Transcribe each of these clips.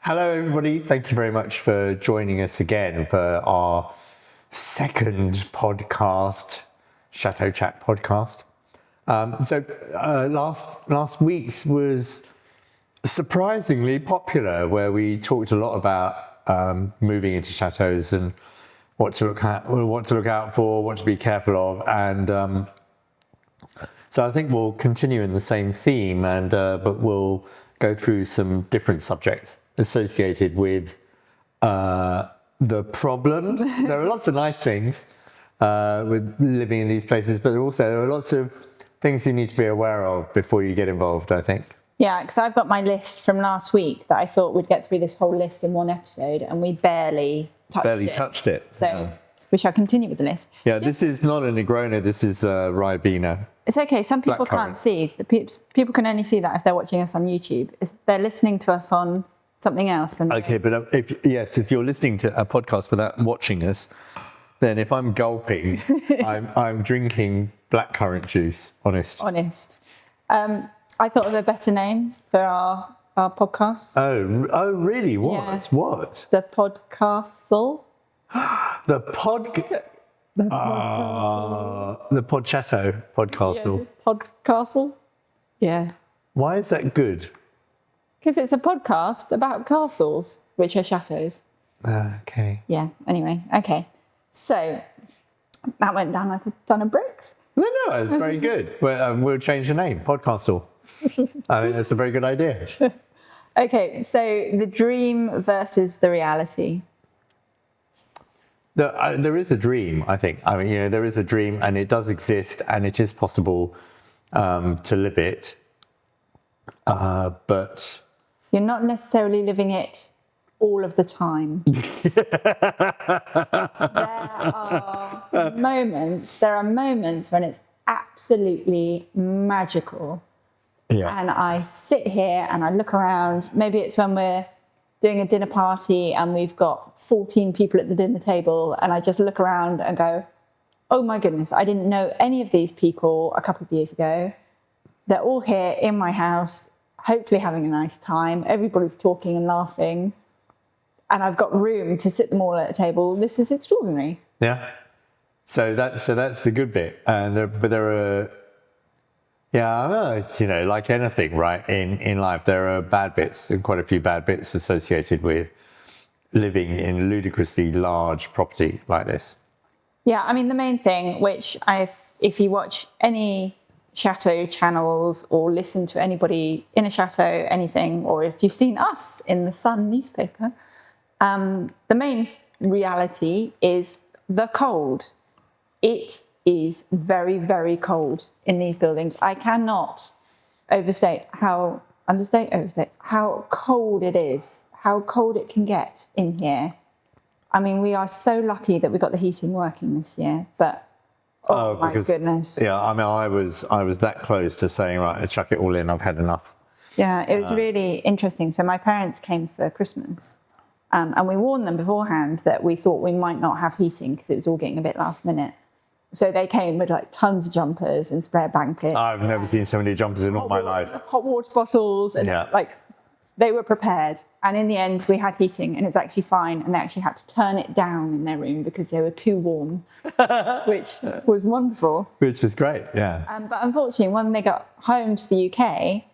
Hello, everybody. Thank you very much for joining us again for our second podcast, Chateau Chat podcast. Last week's was surprisingly popular, where we talked a lot about moving into chateaus and what to look out for, what to be careful of, and so I think we'll continue in the same theme, but we'll go through some different subjects associated with the problems. There are lots of nice things with living in these places, but there are lots of things you need to be aware of before you get involved, I think. Yeah, because I've got my list from last week that I thought we'd get through this whole list in one episode, and we barely touched it. So we shall continue with the list. Yeah, this is not a Negroni, this is a Ribena. It's okay. Some people can't see. People can only see that if they're watching us on YouTube. If they're listening to us on something else. Then okay, but if you're listening to a podcast without watching us, then if I'm gulping, I'm drinking blackcurrant juice. Honest. I thought of a better name for our podcast. Oh, really? What? Yeah. What? The podcastle. The Chateau podcastle. Yeah, podcastle. Yeah. Why is that good? Because it's a podcast about castles, which are chateaus. Okay. Yeah. Anyway. Okay. So that went down like a ton of bricks. No, it's very good. We'll change the name. Podcastle. I think that's a very good idea. Okay. So the dream versus the reality. There is a dream, I think. I mean, there is a dream, and it does exist, and it is possible to live it. But you're not necessarily living it all of the time. There are moments when it's absolutely magical. Yeah. And I sit here and I look around. Maybe it's when we're doing a dinner party and we've got 14 people at the dinner table, and I just look around and go, oh my goodness, I didn't know any of these people a couple of years ago. They're all here in my house, hopefully having a nice time. Everybody's talking and laughing, and I've got room to sit them all at a table. This is extraordinary. Yeah. So that's the good bit. It's, like anything, right? In life, there are bad bits, and quite a few bad bits associated with living in ludicrously large property like this. Yeah, I mean, the main thing, if you watch any chateau channels or listen to anybody in a chateau, anything, or if you've seen us in the Sun newspaper, the main reality is the cold. It is very, very cold in these buildings. I cannot overstate how cold it is, how cold it can get in here. I mean, we are so lucky that we got the heating working this year, but my goodness. Yeah, I mean, I was that close to saying, right, I'll chuck it all in, I've had enough. Yeah, it was really interesting. So my parents came for Christmas, and we warned them beforehand that we thought we might not have heating because it was all getting a bit last minute. So they came with like tons of jumpers and spare blankets. I've never seen so many jumpers in all my life. Hot water bottles, and they were prepared. And in the end, we had heating, and it was actually fine. And they actually had to turn it down in their room because they were too warm, which was wonderful. Which is great, yeah. But unfortunately, when they got home to the UK,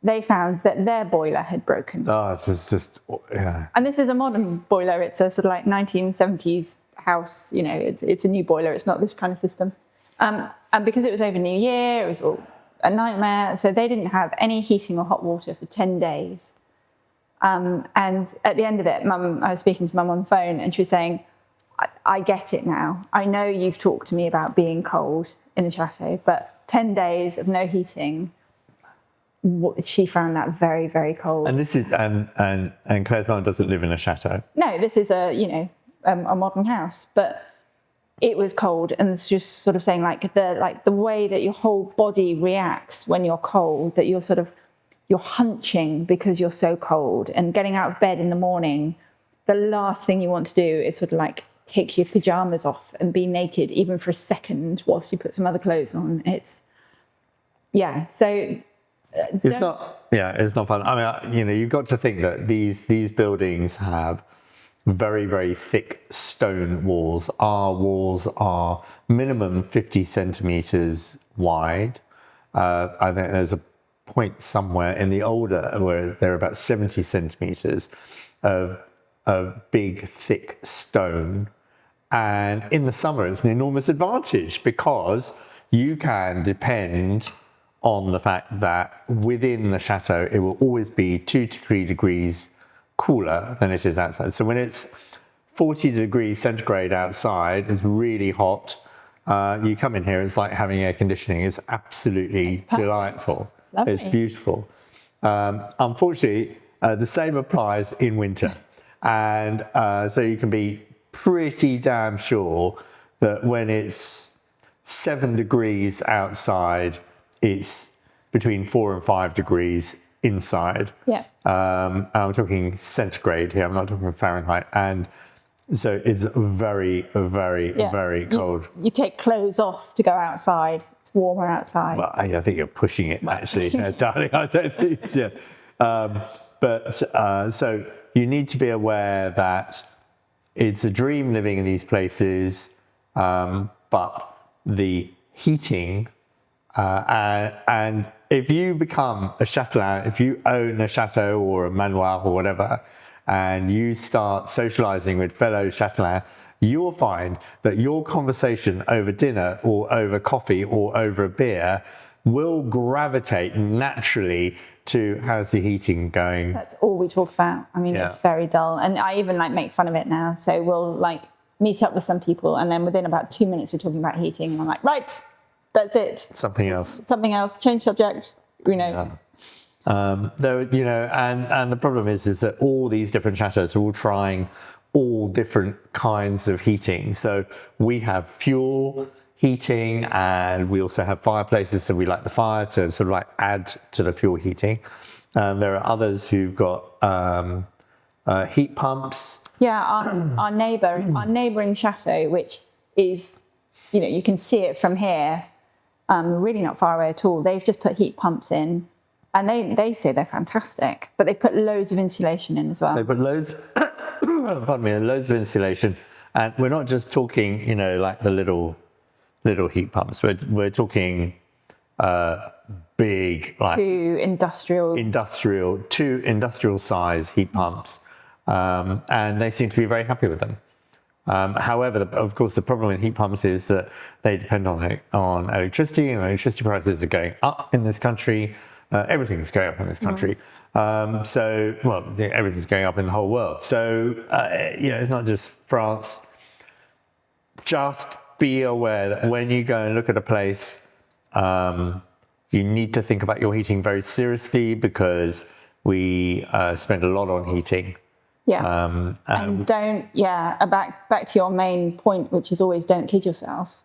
they found that their boiler had broken. Oh, it's just yeah. And this is a modern boiler. It's a sort of like 1970s house. It's a new boiler. It's not this kind of system. And because it was over New Year, it was all a nightmare. So they didn't have any heating or hot water for 10 days. And at the end of it, I was speaking to Mum on the phone, and she was saying, I get it now. I know you've talked to me about being cold in a chateau, but 10 days of no heating, she found that very, very cold. And this is and Claire's mum doesn't live in a chateau. No, this is a modern house, but it was cold, and it's just sort of saying the way that your whole body reacts when you're cold, that you're hunching because you're so cold, and getting out of bed in the morning, the last thing you want to do is sort of like take your pajamas off and be naked even for a second whilst you put some other clothes on. So It's not fun. I mean, you've got to think that these buildings have very, very thick stone walls. Our walls are minimum 50 centimeters wide. I think there's a point somewhere in the older where they're about 70 centimeters of big, thick stone. And in the summer, it's an enormous advantage because you can depend on the fact that within the chateau, it will always be 2 to 3 degrees cooler than it is outside. So when it's 40 degrees centigrade outside, it's really hot. You come in here, it's like having air conditioning. It's absolutely delightful. It's beautiful. Unfortunately, the same applies in winter. And so you can be pretty damn sure that when it's 7 degrees outside, it's between 4 and 5 degrees inside. Yeah. I'm talking centigrade here. I'm not talking Fahrenheit. And so it's very, very, very cold. You take clothes off to go outside. It's warmer outside. Well, I think you're pushing it, actually, darling. I don't think. So you need to be aware that it's a dream living in these places, but the heating and if you become a châtelain, if you own a chateau or a manoir or whatever, and you start socializing with fellow châtelains, you'll find that your conversation over dinner or over coffee or over a beer will gravitate naturally to how's the heating going. That's all we talk about. I mean, it's very dull. And I even make fun of it now. So we'll meet up with some people and then within about 2 minutes we're talking about heating. And I'm like, right, that's it. Something else, change subject, There, and the problem is that all these different chateaus are all trying all different kinds of heating. So we have fuel heating and we also have fireplaces. So we like the fire to sort of add to the fuel heating. There are others who've got heat pumps. Yeah, our neighbouring chateau, which is, you can see it from here, really not far away at all. They've just put heat pumps in. And they say they're fantastic, but they've put loads of insulation in as well. They put loads of insulation. And we're not just talking, like the little heat pumps. We're talking big, two industrial size heat pumps. And they seem to be very happy with them. However, of course, the problem with heat pumps is that they depend on electricity, and electricity prices are going up in this country. Everything's going up in this country. Everything's going up in the whole world. So, it's not just France. Just be aware that when you go and look at a place, you need to think about your heating very seriously because we spend a lot on heating. Yeah. And back to your main point, which is always don't kid yourself.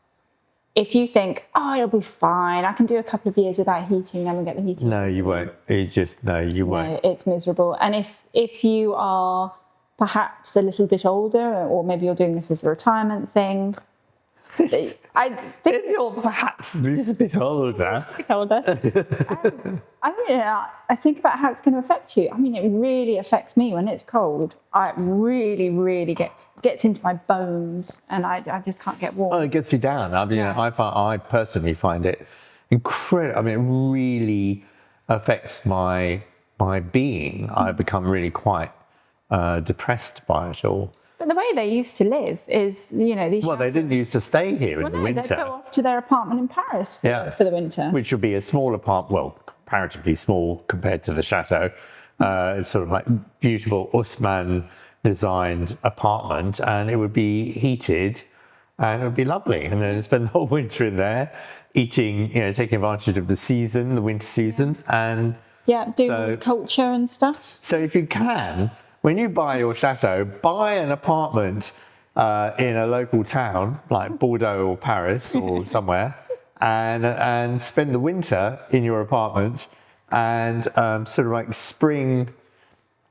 If you think, it'll be fine, I can do a couple of years without heating, then we'll get the heating. No, you won't. You won't. No, it's miserable. And if you are perhaps a little bit older, or maybe you're doing this as a retirement thing, I think if you're perhaps a little bit older. I think about how it's going to affect you. I mean, it really affects me when it's cold. It really, really gets into my bones, and I just can't get warm. Oh, it gets you down. I mean, I personally find it incredible. I mean, it really affects my being. I become really quite depressed by it all. But the way they used to live is, these. Well, they didn't used to stay here in the winter. They'd go off to their apartment in Paris for the winter. Which would be a small apartment, well, comparatively small compared to the chateau. It's sort of like beautiful Haussmann designed apartment, and it would be heated and it would be lovely. And then spend the whole winter in there eating, taking advantage of the winter season. And doing culture and stuff. So if you can, when you buy your chateau, buy an apartment in a local town like Bordeaux or Paris or somewhere, and spend the winter in your apartment, and sort of like spring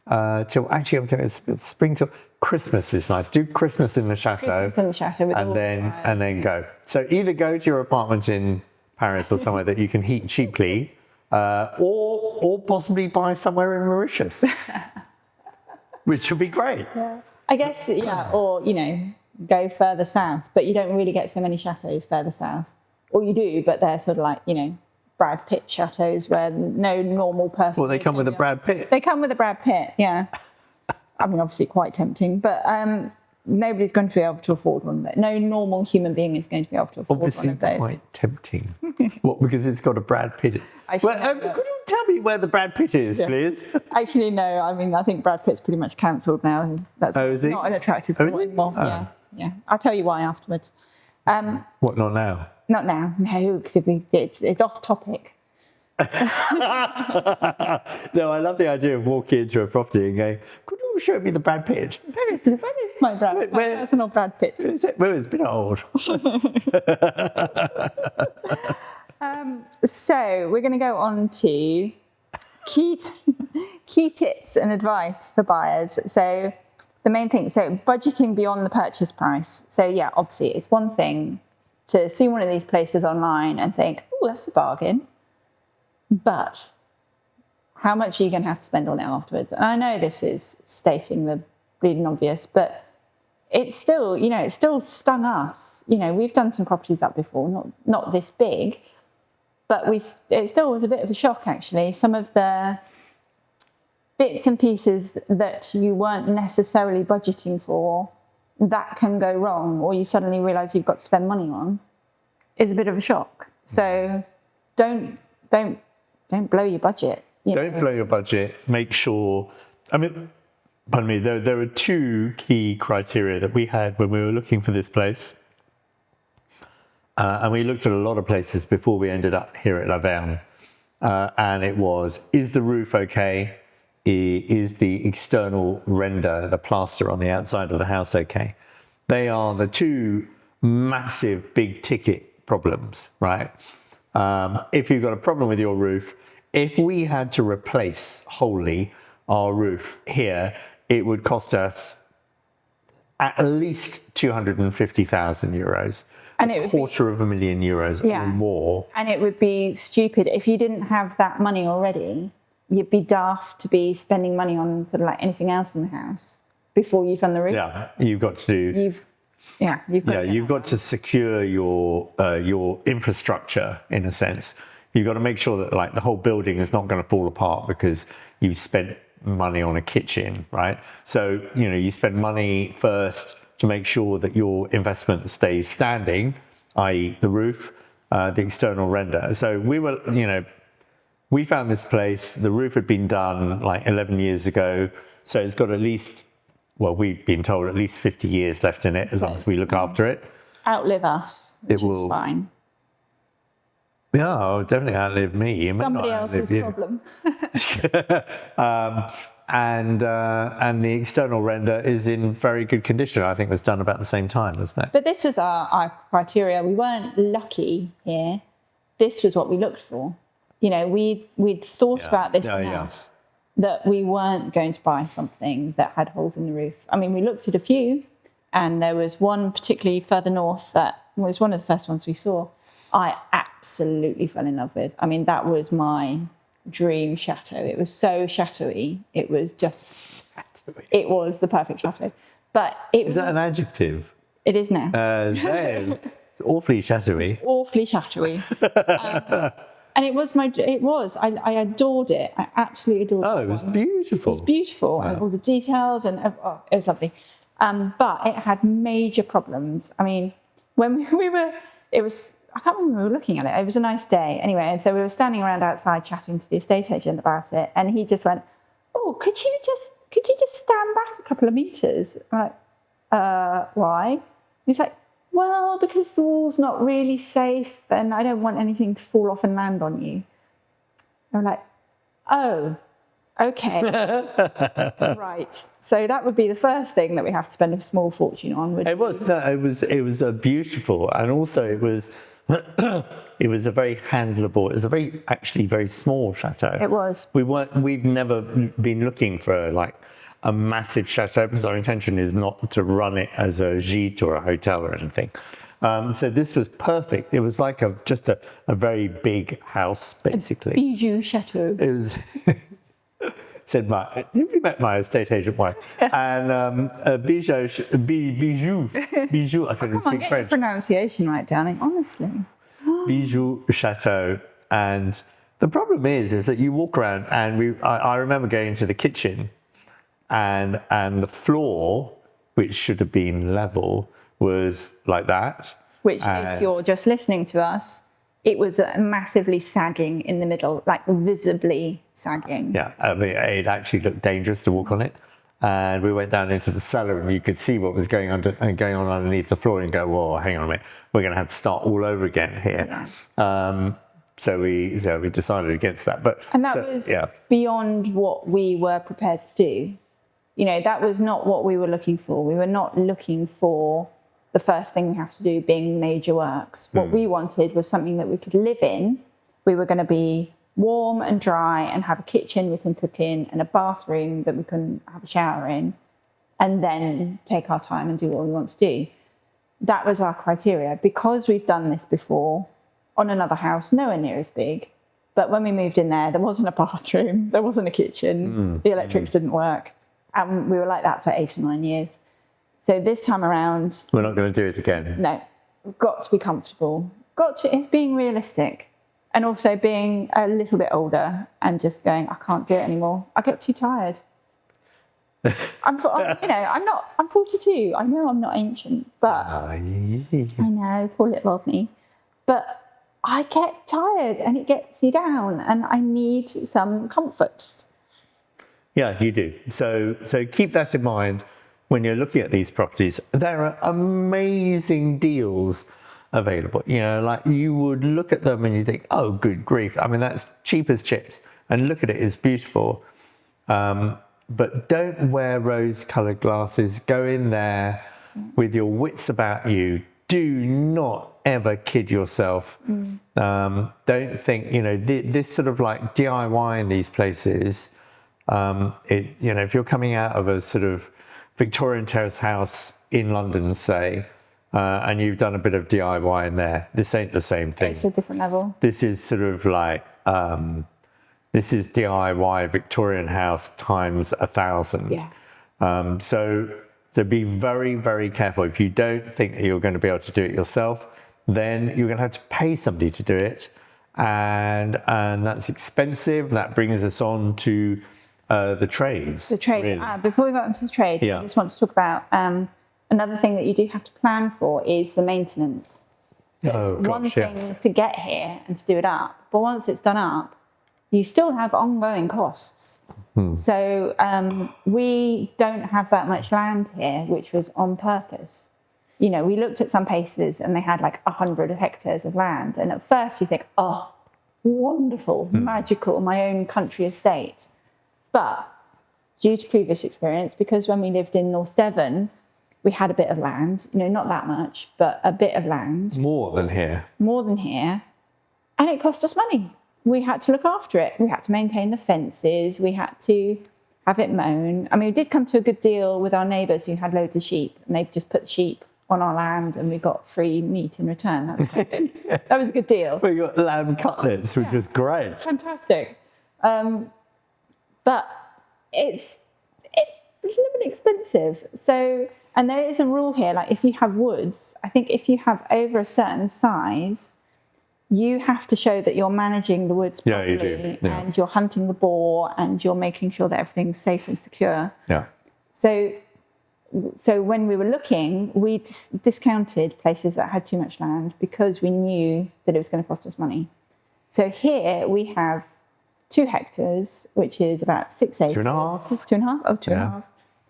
till actually I'm thinking it's spring till Christmas is nice. Do Christmas in the chateau, and then go. So either go to your apartment in Paris or somewhere that you can heat cheaply, or possibly buy somewhere in Mauritius, which would be great. Yeah. I guess, or, go further south, but you don't really get so many chateaux further south. Or you do, but they're sort of like, Brad Pitt chateaux where no normal person... Well, they come with a Brad Pitt. They come with a Brad Pitt, yeah. I mean, obviously quite tempting, but nobody's going to be able to afford one of those. No normal human being is going to be able to afford one of those. Obviously quite tempting. What, because it's got a Brad Pitt? Could you tell me where the Brad Pitt is, please? Actually, no. I mean, I think Brad Pitt's pretty much cancelled now. That's not an attractive point anymore. Oh. Yeah. I'll tell you why afterwards. What, not now? Not now, no, because it's off topic. No, I love the idea of walking into a property and going, could you show me the Brad Pitt? Where is my my personal Brad Pitt? Well, it's been old. So we're going to go on to key tips and advice for buyers. So the main thing, budgeting beyond the purchase price. So yeah, obviously it's one thing to see one of these places online and think, oh, that's a bargain. But how much are you going to have to spend on it afterwards? And I know this is stating the bleeding obvious, but it's still, it still stung us. We've done some properties up before, not this big, but it still was a bit of a shock, actually. Some of the bits and pieces that you weren't necessarily budgeting for that can go wrong, or you suddenly realise you've got to spend money on, is a bit of a shock. So don't blow your budget. Don't blow your budget. Make sure. Pardon me. There were two key criteria that we had when we were looking for this place, and we looked at a lot of places before we ended up here at La Verne. And it was: is the roof okay? Is the external render, the plaster on the outside of the house, okay? They are the two massive big ticket problems, right? If you've got a problem with your roof, if we had to replace wholly our roof here, it would cost us at least 250,000 euros, and a quarter of €1,000,000 or more. And it would be stupid if you didn't have that money already. You'd be daft to be spending money on sort of like anything else in the house before you've done the roof. Yeah, you've got to. You've got to secure your infrastructure in a sense. You've got to make sure that like the whole building is not going to fall apart because you spent money on a kitchen, right? So you spend money first to make sure that your investment stays standing, i.e., the roof, the external render. So we found this place. The roof had been done like 11 years ago, so it's got at least. Well, we've been told at least 50 years left in it as long as we look after it. Outlive us, which is fine. Yeah, it'll definitely outlive me. Somebody else's problem. And the external render is in very good condition. I think it was done about the same time, wasn't it? But this was our criteria. We weren't lucky here. This was what we looked for. We'd thought about this enough. That we weren't going to buy something that had holes in the roof. I mean, we looked at a few, and there was one particularly further north that was one of the first ones we saw. I absolutely fell in love with. I mean, that was my dream chateau. It was so chateau-y. It was just, it was the perfect chateau. But is that an adjective? It is now. It's awfully chateau-y. Awfully chateau-y. And it was I adored it. I absolutely adored it. Oh, it was beautiful. It was beautiful. Wow. All the details and it was lovely. But it had major problems. I mean, when I can't remember when we were looking at it. It was a nice day anyway. And so we were standing around outside chatting to the estate agent about it. And he just went, oh, could you just stand back a couple of meters? I'm like, why? He's like, well, because the wall's not really safe and I don't want anything to fall off and land on you. I'm like, oh, okay. Right. So that would be the first thing that we have to spend a small fortune on. It was a beautiful, and also it was a very handleable. It was a very small chateau. It was. We've never been looking for like a massive chateau because our intention is not to run it as a gîte or a hotel or anything. So this was perfect. It was like just a very big house, basically. Bijou Chateau. It was. Said have you met my estate agent wife? And bijou. I couldn't speak Get your French. pronunciation right, darling. Honestly. Bijou Chateau. And the problem is that you walk around, and I remember going to the kitchen, and the floor, which should have been level, was like that. Which, if you're just listening to us, it was massively sagging in the middle, like visibly sagging. Yeah, I mean, it actually looked dangerous to walk on it. And we went down into the cellar, and you could see what was going on underneath the floor, and go, "Whoa, hang on a minute, we're going to have to start all over again here." Yeah. So we decided against that. And that was beyond what we were prepared to do. You know, that was not what we were looking for. We were not looking for the first thing we have to do being major works. What we wanted was something that we could live in. We were going to be warm and dry and have a kitchen we can cook in and a bathroom that we can have a shower in, and then take our time and do what we want to do. That was our criteria. Because we've done this before on another house, nowhere near as big, but when we moved in there wasn't a bathroom, there wasn't a kitchen, the electrics didn't work, and we were like that for 8 or 9 years. So this time around, we're not going to do it again. No, we've got to be comfortable. It's being realistic, and also being a little bit older and just going, I can't do it anymore. I get too tired. I'm 42. I know I'm not ancient, but I know, poor little old me. But I get tired, and it gets you down, and I need some comforts. Yeah, you do. So keep that in mind. When you're looking at these properties, there are amazing deals available. You know, like you would look at them and you think, oh, good grief. I mean, that's cheap as chips. And look at it, it's beautiful. But don't wear rose-coloured glasses. Go in there with your wits about you. Do not ever kid yourself. Don't think, this sort of like DIY in these places, if you're coming out of a sort of Victorian terrace house in London, say, and you've done a bit of DIY in there, this ain't the same thing. It's a different level. This is sort of like, this is DIY Victorian house times 1,000. Yeah. So be very, very careful. If you don't think that you're going to be able to do it yourself, then you're going to have to pay somebody to do it. And that's expensive. That brings us on to the trades. The trades. Really. Before we got into the trades, I just want to talk about another thing that you do have to plan for is the maintenance. So it's one thing to get here and to do it up, but once it's done up, you still have ongoing costs. So we don't have that much land here, which was on purpose. We looked at some places and they had like 100 hectares of land, and at first you think, oh, wonderful, magical, my own country estate. But due to previous experience, because when we lived in North Devon, we had a bit of land, not that much, but a bit of land. More than here. And it cost us money. We had to look after it. We had to maintain the fences. We had to have it mown. I mean, we did come to a good deal with our neighbours who had loads of sheep, and they've just put sheep on our land, and we got free meat in return. That was quite good. That was a good deal. We got lamb cutlets, which was great. Fantastic. But it's a little bit expensive. So, and there is a rule here, like if you have woods, I think if you have over a certain size, you have to show that you're managing the woods properly. Yeah, you do. Yeah. And you're hunting the boar, and you're making sure that everything's safe and secure. Yeah. So when we were looking, we discounted places that had too much land because we knew that it was going to cost us money. So here we have 2 hectares, which is about 6 acres. 2.5? 2.5? Oh, 2.5,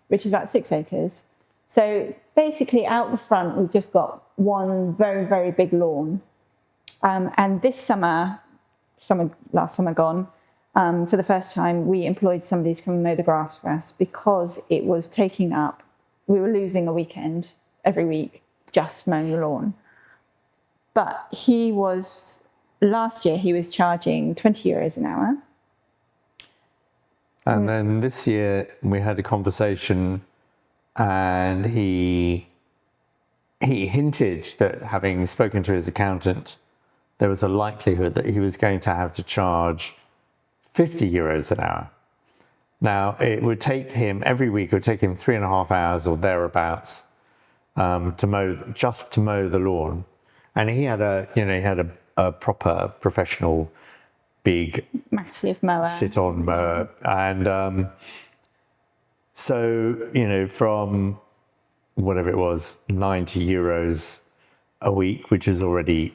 which is about 6 acres. So basically out the front, we've just got one very, very big lawn. And this last summer gone, for the first time, we employed somebody to come and mow the grass for us because it was taking up, we were losing a weekend every week just mowing the lawn. But last year, he was charging €20 an hour. And then this year we had a conversation, and he he hinted that, having spoken to his accountant, there was a likelihood that he was going to have to charge 50 euros an hour. Now, it would take him, every week, it would take him 3.5 hours or thereabouts to mow the lawn. And he had a proper professional, big, massive mower, sit-on mower. And so, from whatever it was, 90 euros a week, which is already,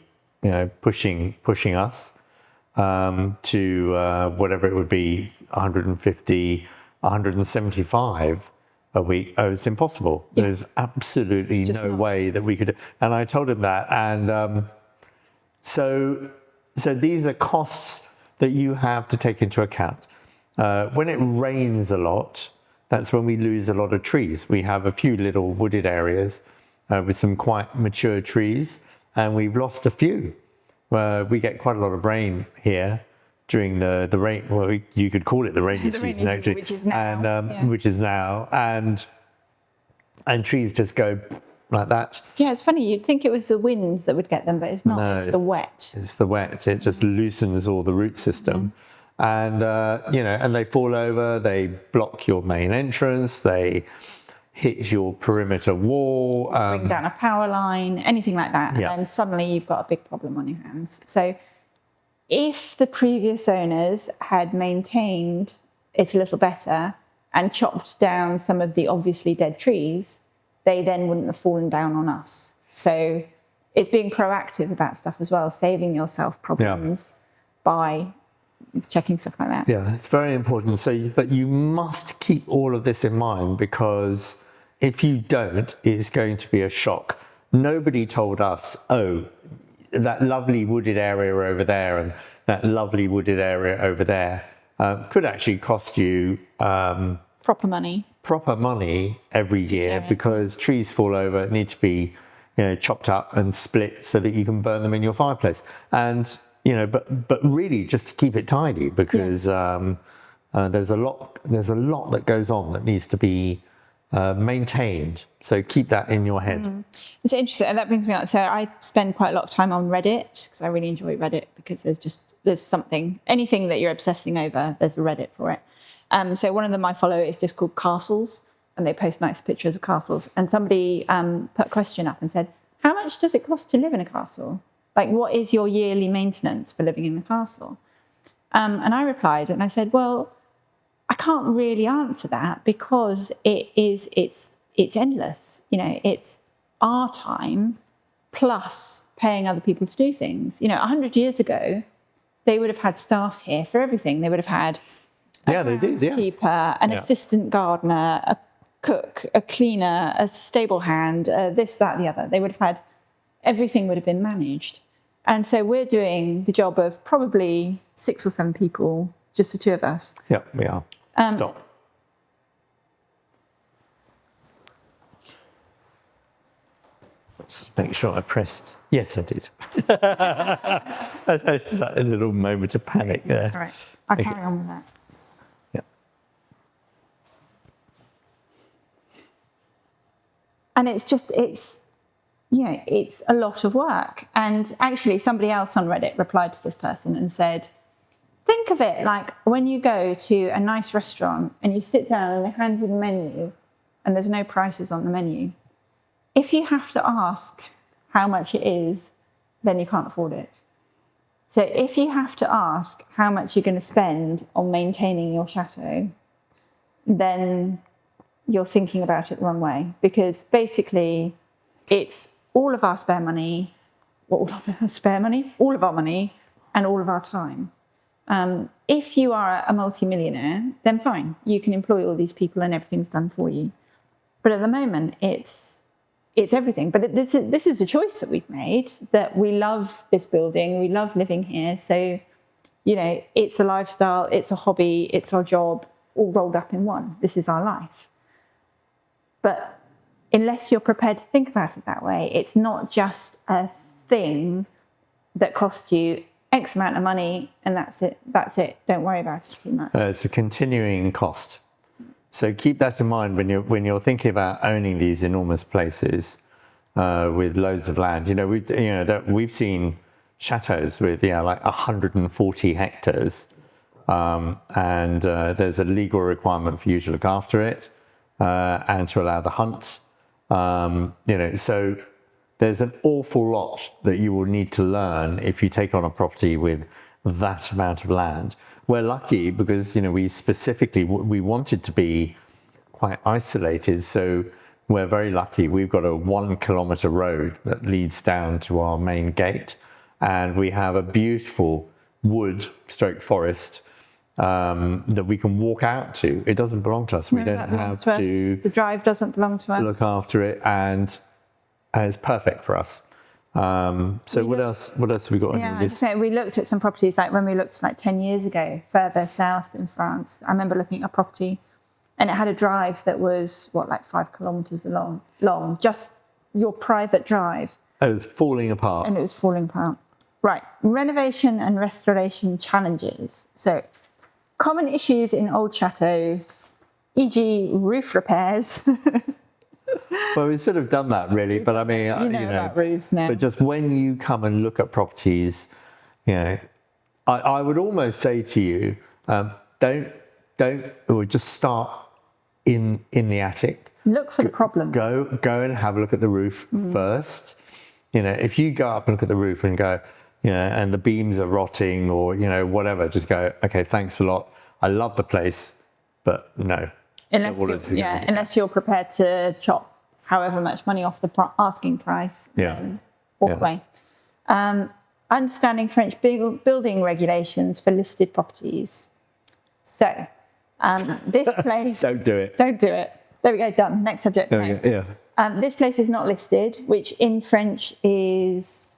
pushing us, to whatever it would be, 150, 175 a week. Oh, it's impossible. Yeah. There's absolutely no way that we could. And I told him that. And so these are costs that you have to take into account. When it rains a lot, that's when we lose a lot of trees. We have a few little wooded areas with some quite mature trees, and we've lost a few. We get quite a lot of rain here during the rain. Well, you could call it the rainy season, actually, which is now, and which is now, and trees just go like that. Yeah, it's funny. You'd think it was the winds that would get them, but it's not. No, it's the wet. It's the wet. It just loosens all the root system, and and they fall over. They block your main entrance. They hit your perimeter wall, Bring down a power line, anything like that, and Yeah. then suddenly you've got a big problem on your hands. So if the previous owners had maintained it a little better and chopped down some of the obviously dead trees, they then wouldn't have fallen down on us. So it's being proactive about stuff as well, saving yourself problems by checking stuff like that. Yeah, that's very important. But you must keep all of this in mind, because if you don't, it's going to be a shock. Nobody told us, oh, that lovely wooded area over there and that lovely wooded area over there could actually cost you Proper money every year, because trees fall over, need to be chopped up and split so that you can burn them in your fireplace. And but really just to keep it tidy, because there's a lot that goes on that needs to be maintained. So keep that in your head. It's interesting, and that brings me on. So I spend quite a lot of time on Reddit because I really enjoy Reddit, because there's something, anything that you're obsessing over, there's a Reddit for it. So one of them I follow is just called Castles, and they post nice pictures of castles. And somebody put a question up and said, how much does it cost to live in a castle? Like, what is your yearly maintenance for living in a castle? And I replied and I said, well, I can't really answer that, because it's endless. It's our time plus paying other people to do things. 100 years ago, they would have had staff here for everything. They would have had a groundskeeper, an assistant gardener, a cook, a cleaner, a stable hand, this, that, the other. They would have had, everything would have been managed. And so we're doing the job of probably 6 or 7 people, just the two of us. Yeah, we are. Stop. Let's make sure I pressed. Yes, I did. That's just like a little moment of panic there. All right, I'll carry on with that. Yeah. And it's a lot of work. And actually, somebody else on Reddit replied to this person and said, think of it like when you go to a nice restaurant and you sit down and they hand you the menu and there's no prices on the menu. If you have to ask how much it is, then you can't afford it. So if you have to ask how much you're going to spend on maintaining your chateau, then you're thinking about it the wrong way, because basically it's all of our spare money, all of our money and all of our time. If you are a multi-millionaire, then fine, you can employ all these people and everything's done for you. But at the moment, it's everything. But this is a choice that we've made, that we love this building, we love living here. So, it's a lifestyle, it's a hobby, it's our job, all rolled up in one. This is our life. But unless you're prepared to think about it that way, it's not just a thing that costs you X amount of money and that's it. Don't worry about it too much. It's a continuing cost. So keep that in mind when you're thinking about owning these enormous places. with loads of land. We've seen chateaus with like 140 hectares, and there's a legal requirement for you to look after it and to allow the hunt. So there's an awful lot that you will need to learn if you take on a property with that amount of land. We're lucky because we wanted to be quite isolated, so we're very lucky. We've got a 1 kilometre road that leads down to our main gate, and we have a beautiful wood/forest that we can walk out to. It doesn't belong to us. We don't have to. The drive doesn't belong to us. Look after it, and it's perfect for us. What else have we got on your list? We looked at some properties, like when we looked like 10 years ago, further south in France. I remember looking at a property and it had a drive that was, 5 kilometres long, just your private drive. It was falling apart. And it was falling apart. Right. Renovation and restoration challenges. So, common issues in old chateaux, e.g. roof repairs. Well, we've sort of done that really, but I mean, about roofs now. But just when you come and look at properties, I would almost say to you, or just start in the attic. Look for the problem. Go and have a look at the roof first. If you go up and look at the roof and go, and the beams are rotting or whatever, just go, okay, thanks a lot. I love the place, but no. Unless you're prepared to chop however much money off the asking price. Walk away. Understanding French building regulations for listed properties. So, this place... Don't do it. Don't do it. There we go, done. Next subject. This place is not listed, which in French is...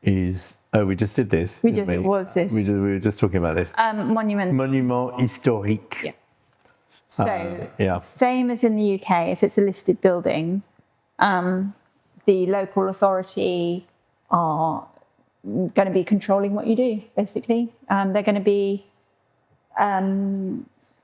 we just did this. We were just talking about this. Monument historique. Yeah. So, same as in the UK, if it's a listed building, the local authority are going to be controlling what you do, basically. They're going to be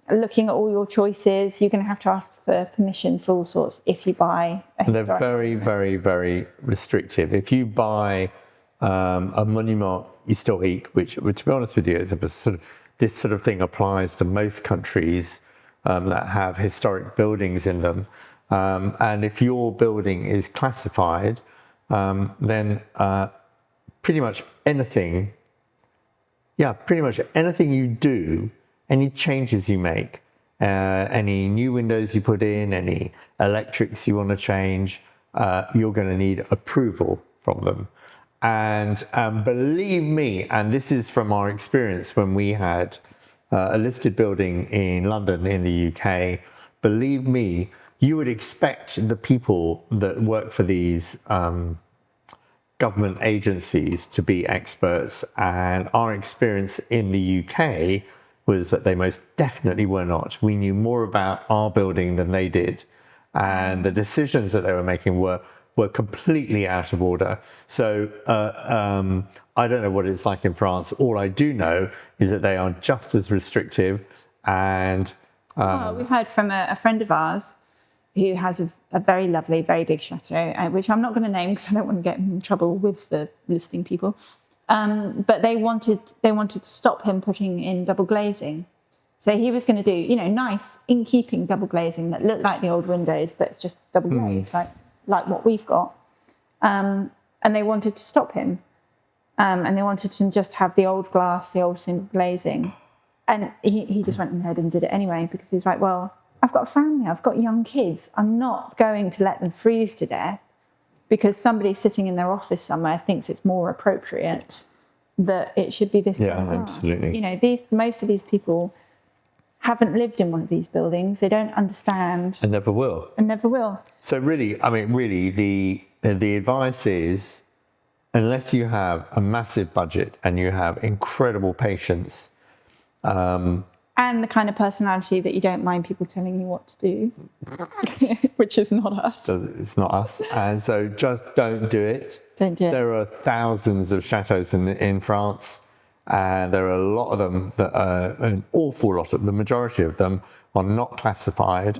looking at all your choices. You're going to have to ask for permission for all sorts if you buy a historic. They're very, very, very restrictive. If you buy a monument historique, which, to be honest with you, this sort of thing applies to most countries that have historic buildings in them. And if your building is classified, then pretty much anything you do, any changes you make, any new windows you put in, any electrics you want to change, you're going to need approval from them. And believe me, and this is from our experience when we had a listed building in London in the UK, believe me, you would expect the people that work for these government agencies to be experts. And our experience in the UK was that they most definitely were not. We knew more about our building than they did. And the decisions that they were making were completely out of order. So I don't know what it's like in France. All I do know is that they are just as restrictive. And we heard from a friend of ours who has a very lovely, very big chateau, which I'm not going to name because I don't want to get in trouble with the listing people. But they wanted to stop him putting in double glazing. So he was going to do, nice in-keeping double glazing that looked like the old windows, but it's just double glazed, like what we've got. And they wanted to stop him. And they wanted to just have the old glass, the old single glazing. And he just went ahead and did it anyway, because he was like, well, I've got a family, I've got young kids. I'm not going to let them freeze to death because somebody sitting in their office somewhere thinks it's more appropriate that it should be this. Yeah, absolutely. Most of these people haven't lived in one of these buildings. They don't understand. And never will. So really, the advice is, unless you have a massive budget and you have incredible patience, and the kind of personality that you don't mind people telling you what to do, which is not us. So it's not us. And so just don't do it. Don't do it. There are thousands of chateaux in France, and there are a lot of them that are, an awful lot of the majority of them are not classified.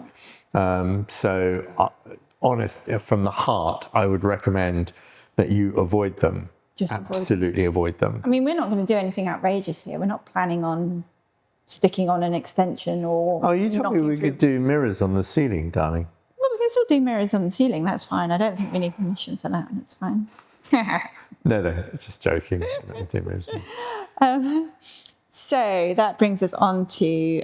So honest, from the heart, I would recommend that you avoid them. Just absolutely avoid them. I mean, we're not going to do anything outrageous here. We're not planning on sticking on an extension or. Oh, you told me we could do mirrors on the ceiling, darling. Well, we can still do mirrors on the ceiling. That's fine. I don't think we need permission for that. That's fine. No, just joking. Do mirrors. So that brings us on to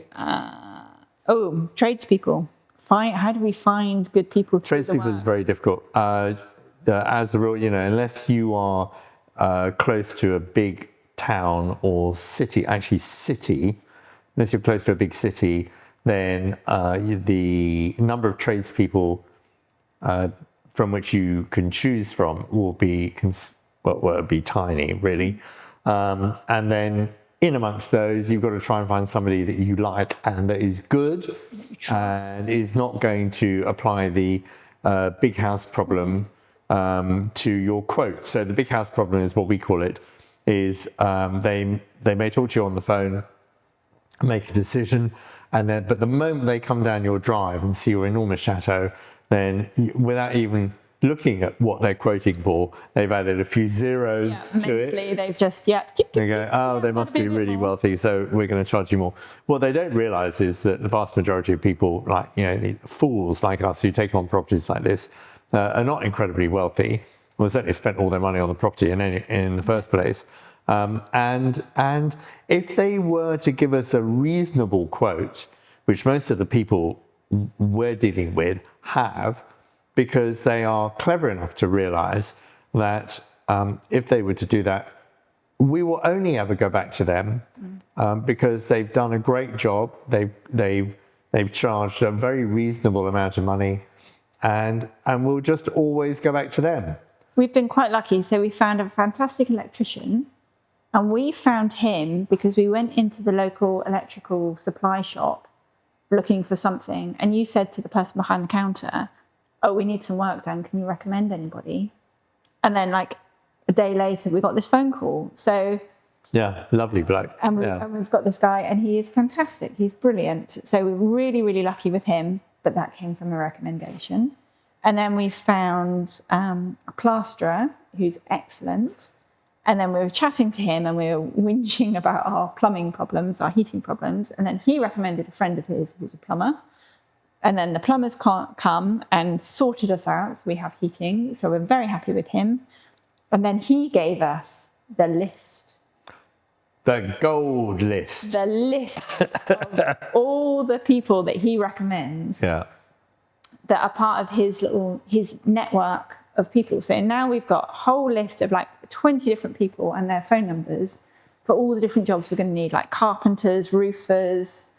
tradespeople. How do we find good people? Tradespeople is very difficult. As a rule, unless you are close to a big town or city, unless you're close to a big city, then the number of tradespeople from which you can choose from will be tiny, really. And then in amongst those, you've got to try and find somebody that you like and that is good and is not going to apply the big house problem to your quote. So the big house problem is what we call it, is they may talk to you on the phone, make a decision, but the moment they come down your drive and see your enormous chateau, then without even looking at what they're quoting for, they've added a few zeros to it. They've just they go, they must be really wealthy, so we're going to charge you more. What they don't realise is that the vast majority of people, fools like us who take on properties like this, are not incredibly wealthy. Well, certainly spent all their money on the property in the first place. And if they were to give us a reasonable quote, which most of the people we're dealing with have, because they are clever enough to realise that if they were to do that, we will only ever go back to them because they've done a great job. They've charged a very reasonable amount of money, and we'll just always go back to them. We've been quite lucky. So we found a fantastic electrician, and we found him because we went into the local electrical supply shop looking for something, and you said to the person behind the counter, "Oh, we need some work done. Can you recommend anybody?" And then a day later, we got this phone call. So yeah, lovely bloke. And we've got this guy, and he is fantastic. He's brilliant. So we're really, really lucky with him, but that came from a recommendation. And then we found a plasterer who's excellent. And then we were chatting to him, and we were whinging about our plumbing problems, our heating problems. And then he recommended a friend of his who's a plumber. And then the plumbers come and sorted us out. So we have heating. So we're very happy with him. And then he gave us the list. The gold list. The list of all the people that he recommends that are part of his network of people. So now we've got a whole list of 20 different people and their phone numbers for all the different jobs we're going to need, like carpenters, roofers,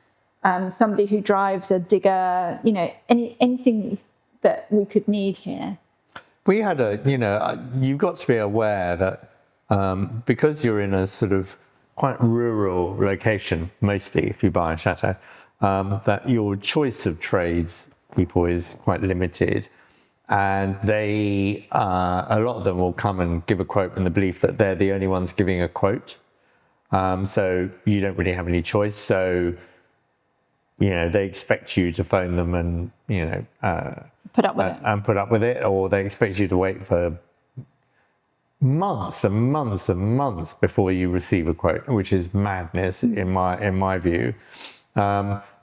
somebody who drives a digger, anything that we could need here. We had you've got to be aware that because you're in a sort of quite rural location, mostly if you buy a chateau, that your choice of trades people is quite limited. And they, a lot of them will come and give a quote in the belief that they're the only ones giving a quote. So you don't really have any choice. So, they expect you to phone them and, put up with it. And put up with it, or they expect you to wait for months and months and months before you receive a quote, which is madness in my view.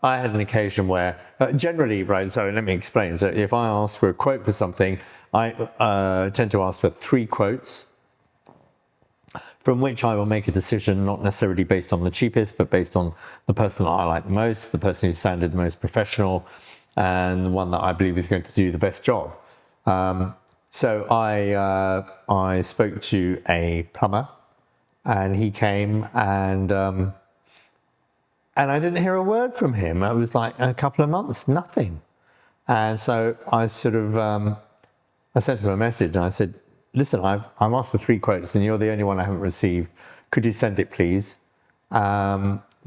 I had an occasion where generally, right, so let me explain. So if I ask for a quote for something, I tend to ask for 3 quotes from which I will make a decision, not necessarily based on the cheapest, but based on the person that I like the most, the person who sounded the most professional, and the one that I believe is going to do the best job. So I spoke to a plumber, and he came, and I didn't hear a word from him. It was like a couple of months, nothing. And so I sort of I sent him a message, and I said, "Listen, I'm asked for 3 quotes, and you're the only one I haven't received. Could you send it, please,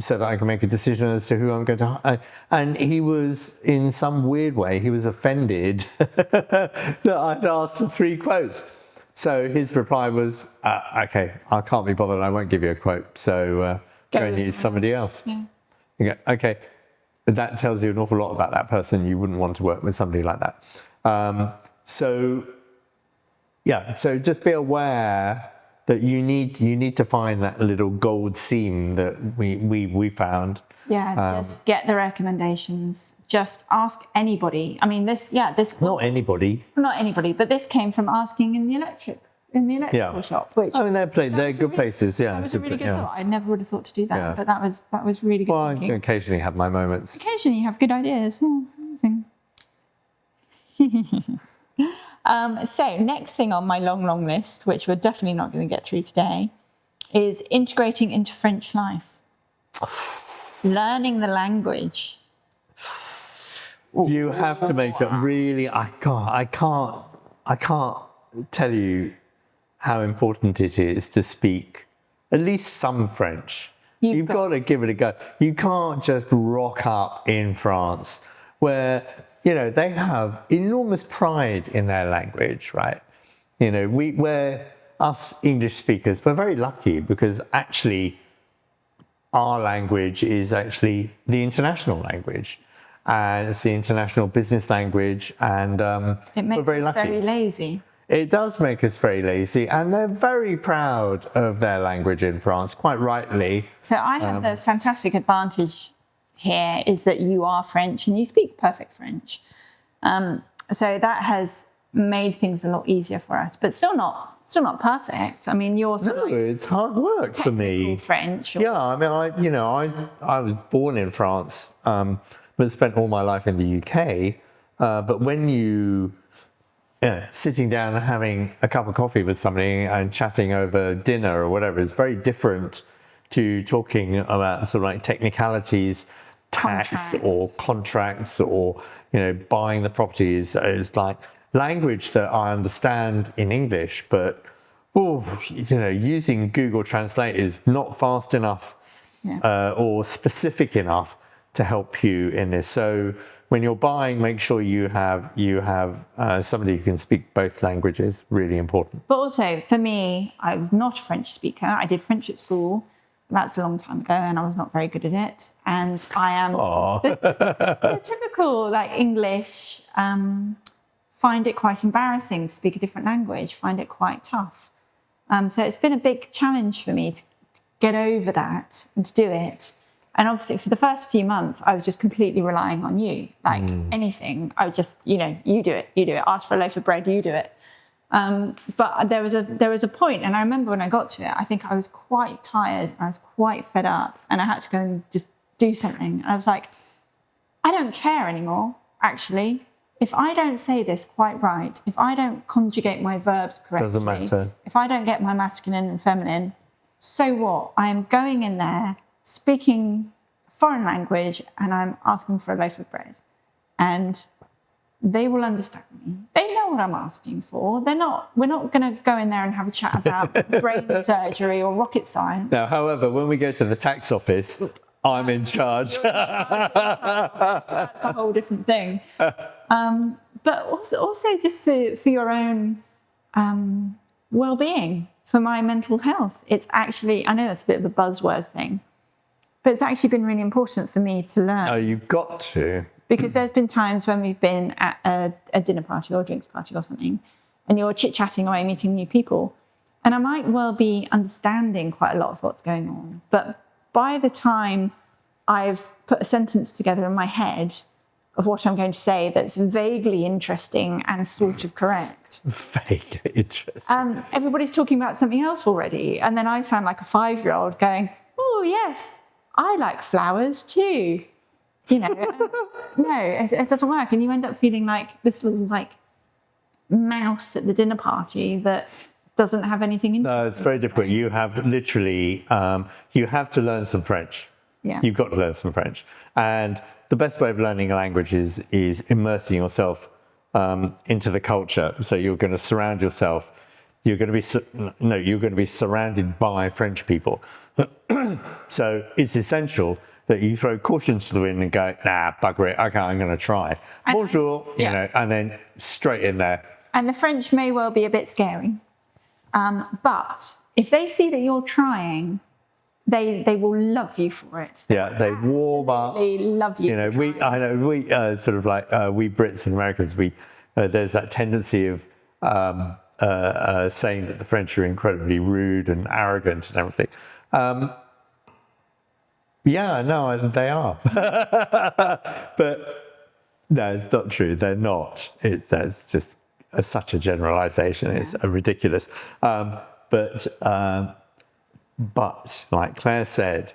so that I can make a decision as to who I'm going to hire?" And he was, in some weird way, he was offended that I'd asked for 3 quotes. So his reply was, "Okay, I can't be bothered. I won't give you a quote. So go and use somebody else." Yeah. You go, okay, that tells you an awful lot about that person. You wouldn't want to work with somebody like that. So just be aware that you need to find that little gold seam that we found. Just get the recommendations. Just ask anybody. I mean, this not anybody, but this came from asking in the electrical shop. Which they're good places. Yeah, that was a really good thought. I never would have thought to do that, but that was really good. Well, thinking. I occasionally have my moments. Occasionally, you have good ideas. Oh, amazing. So next thing on my long list, which we're definitely not going to get through today, is integrating into French life. Learning the language. You have to make it really. I can't tell you how important it is to speak at least some French. You've got to give it a go. You can't just rock up in France where, they have enormous pride in their language, right? We're us English speakers, we're very lucky because actually our language is actually the international language. And it's the international business language, and we're very lucky. It makes us very lazy. It does make us very lazy, and they're very proud of their language in France, quite rightly. So I have the fantastic advantage here is that you are French and you speak perfect French. So that has made things a lot easier for us, but still not perfect. I mean, it's hard work for me. French. I mean, I was born in France, but spent all my life in the UK. But when sitting down and having a cup of coffee with somebody and chatting over dinner or whatever is very different to talking about sort of like technicalities, tax or contracts or, buying the properties. Is like language that I understand in English, but using Google Translate is not fast enough or specific enough to help you in this. So when you're buying, make sure you have somebody who can speak both languages. Really important. But also for me, I was not a French speaker. I did French at school. That's a long time ago, and I was not very good at it. And I am the typical English. Find it quite embarrassing to speak a different language. Find it quite tough. So it's been a big challenge for me to get over that and to do it. And obviously, for the first few months, I was just completely relying on you. Anything, I would just, you do it. Ask for a loaf of bread, you do it. But there was a point, and I remember when I got to it, I think I was quite tired, I was quite fed up, and I had to go and just do something. And I was like, I don't care anymore, actually. If I don't say this quite right, if I don't conjugate my verbs correctly, doesn't matter. If I don't get my masculine and feminine, so what? I am going in there, speaking foreign language, and I'm asking for a loaf of bread. And they will understand me. They know what I'm asking for. We're not going to go in there and have a chat about brain surgery or rocket science. Now, however, when we go to the tax office, I'm in charge. That's a whole different thing. But also just for your own well-being, for my mental health. It's actually, I know that's a bit of a buzzword thing, but it's actually been really important for me to learn. Oh, you've got to. Because there's been times when we've been at a dinner party or a drinks party or something, and you're chit-chatting away, meeting new people. And I might well be understanding quite a lot of what's going on. But by the time I've put a sentence together in my head of what I'm going to say that's vaguely interesting and sort of correct. Vaguely interesting. Everybody's talking about something else already. And then I sound like a 5-year-old going, oh, yes, I like flowers too. No, it doesn't work. And you end up feeling like this little mouse at the dinner party that doesn't have anything interesting. No, it's very difficult. You have literally, you have to learn some French. Yeah. You've got to learn some French. And the best way of learning a language is immersing yourself into the culture. So you're going to surround yourself. You're going to be surrounded by French people. So it's essential that you throw caution to the wind and go, nah, bugger it, okay, I'm going to try. Bonjour, and then straight in there. And the French may well be a bit scary. But if they see that you're trying, they will love you for it. Yeah, they warm up. They love you. We Brits and Americans, we there's that tendency of saying that the French are incredibly rude and arrogant and everything. Yeah, no, they are. But no, it's not true. They're not. It's just such a generalization. It's ridiculous. But like Claire said,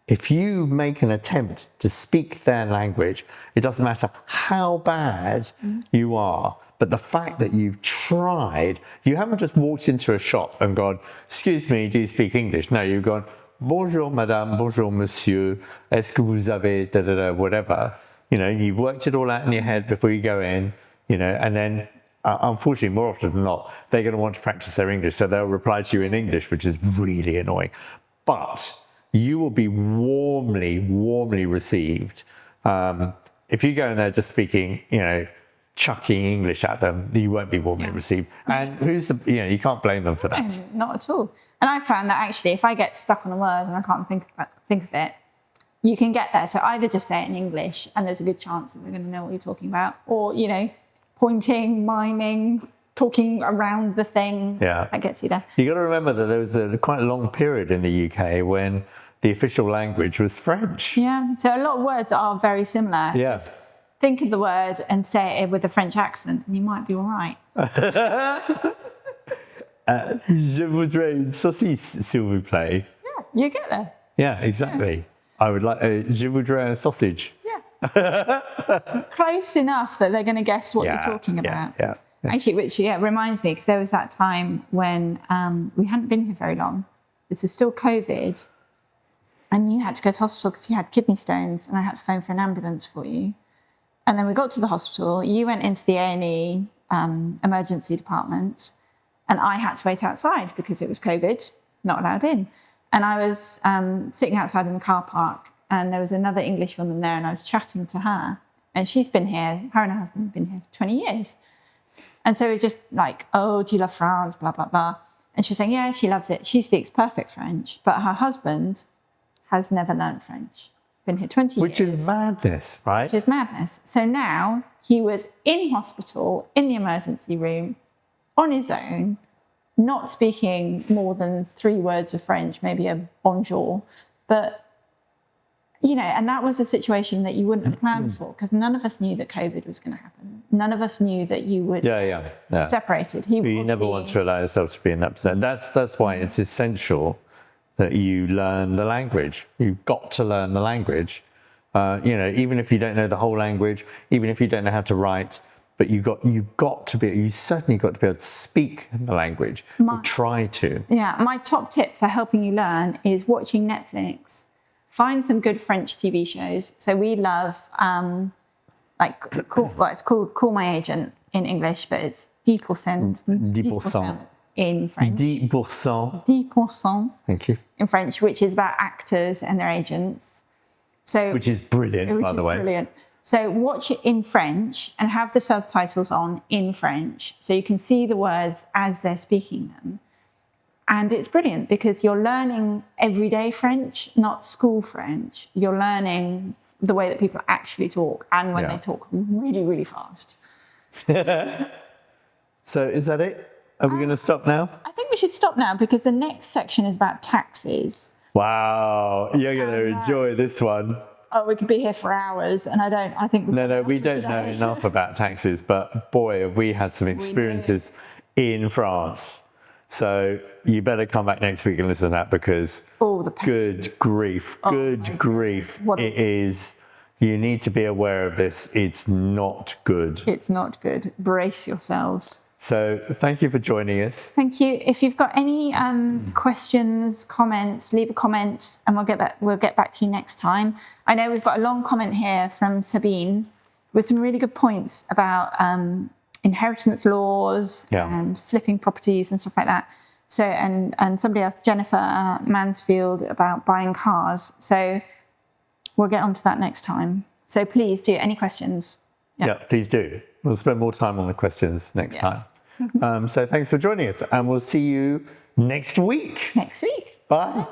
if you make an attempt to speak their language, it doesn't matter how bad you are, but the fact that you've tried, you haven't just walked into a shop and gone, excuse me, do you speak English? No, you've gone, bonjour madame, bonjour monsieur, est-ce que vous avez da da da, whatever. You know, you've worked it all out in your head before you go in, you know, and then unfortunately, more often than not, they're going to want to practice their English, so they'll reply to you in English, which is really annoying. But you will be warmly received. If you go in there just speaking, you know, chucking English at them, you won't be warmly received. And you can't blame them for that. No, not at all. And I found that actually, if I get stuck on a word and I can't think of it, you can get there. So either just say it in English, and there's a good chance that they're going to know what you're talking about, or, you know, pointing, miming, talking around the thing. Yeah, that gets you there. You got to remember that there was quite a long period in the UK when the official language was French. Yeah, so a lot of words are very similar. Yeah. Just think of the word and say it with a French accent, and you might be all right. Je voudrais une saucisse, s'il vous plaît. Yeah, you get there. Yeah, exactly. Yeah. I would like je voudrais un sausage. Yeah. Close enough that they're going to guess what you're talking about. Yeah. Actually, which reminds me, because there was that time when we hadn't been here very long. This was still COVID, and you had to go to hospital because you had kidney stones, and I had to phone for an ambulance for you. And then we got to the hospital. You went into the A&E emergency department, and I had to wait outside because it was COVID, not allowed in. And I was sitting outside in the car park, and there was another English woman there, and I was chatting to her. And she's been here, her and her husband have been here for 20 years. And so it was just like, oh, do you love France, blah, blah, blah. And she was saying, yeah, she loves it. She speaks perfect French, but her husband has never learned French. Been here 20 years. Which is madness, right? Which is madness. So now he was in hospital, in the emergency room, on his own, not speaking more than 3 words of French, maybe a bonjour. But, you know, and that was a situation that you wouldn't have planned for, because none of us knew that COVID was going to happen. None of us knew that you would separated. You never want to allow yourself to be in that position. That's why it's essential that you learn the language. You've got to learn the language. You know, even if you don't know the whole language, even if you don't know how to write, but you certainly got to be able to speak the language, or try to. Yeah, my top tip for helping you learn is watching Netflix. Find some good French TV shows. So we love, it's called Call My Agent in English, but it's 10%. 10% in French. 10%. 10%. Thank you. In French, which is about actors and their agents. Which is brilliant, by the way. Brilliant. So watch it in French and have the subtitles on in French so you can see the words as they're speaking them. And it's brilliant because you're learning everyday French, not school French. You're learning the way that people actually talk and when they talk really, really fast. So is that it? Are we going to stop now? I think we should stop now because the next section is about taxes. Wow, you're going to enjoy this one. Oh, we could be here for hours, and I think we don't know enough about taxes, but boy, have we had some experiences in France. So you better come back next week and listen to that because good grief. It is. You need to be aware of this. It's not good. It's not good. Brace yourselves. So thank you for joining us. Thank you. If you've got any questions, comments, leave a comment and we'll get back to you next time. I know we've got a long comment here from Sabine with some really good points about inheritance laws and flipping properties and stuff like that. So and somebody else, Jennifer Mansfield, about buying cars. So we'll get onto that next time. So please do. Any questions? Yeah, please do. We'll spend more time on the questions next time. So thanks for joining us, and we'll see you next week. Next week. Bye.